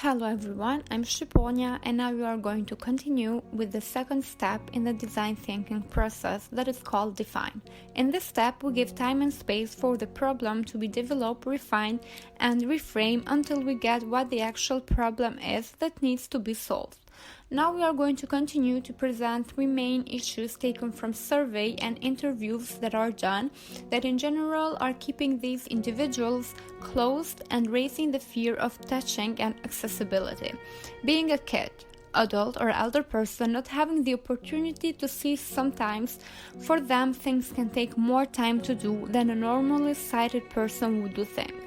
Hello everyone, I'm Shqiponia and now we are going to continue with the second step in the design thinking process that is called define. In this step, we give time and space for the problem to be developed, refined, and reframed until we get what the actual problem is that needs to be solved. Now we are going to continue to present three main issues taken from survey and interviews that are done that in general are keeping these individuals closed and raising the fear of touching and accessibility. Being a kid, adult or elder person not having the opportunity to see sometimes, for them things can take more time to do than a normally sighted person would do things.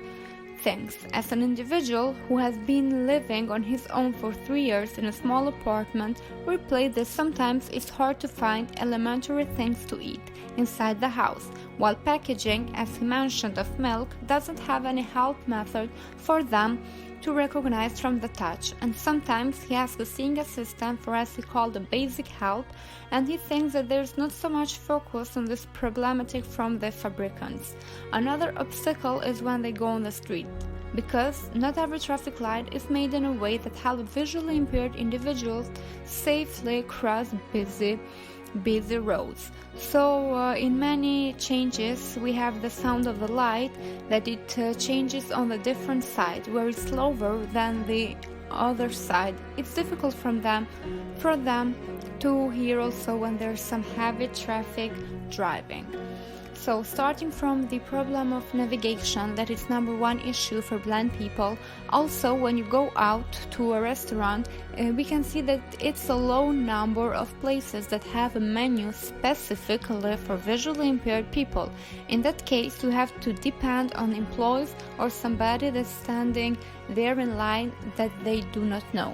As an individual who has been living on his own for 3 years in a small apartment, we play that sometimes it's hard to find elementary things to eat inside the house, while packaging, as he mentioned, of milk doesn't have any help method for them to recognize from the touch, and sometimes he asks a seeing assistant for, as he called, a basic help, and he thinks that there's not so much focus on this problematic from the fabricants. Another obstacle is when they go on the street, because not every traffic light is made in a way that help visually impaired individuals safely cross busy roads. So in many changes we have the sound of the light that it changes on the different side where it's slower than the other side. It's difficult for them to hear also when there's some heavy traffic driving. So starting from the problem of navigation, that is number one issue for blind people. Also, when you go out to a restaurant, we can see that it's a low number of places that have a menu specifically for visually impaired people. In that case, you have to depend on employees or somebody that's standing there in line that they do not know.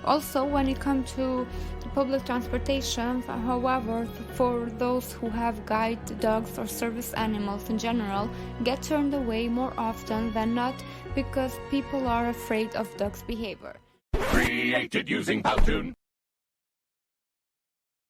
Also, when it comes to public transportation, however, for those who have guide dogs or service animals in general, get turned away more often than not because people are afraid of dogs' behavior. Created using Powtoon.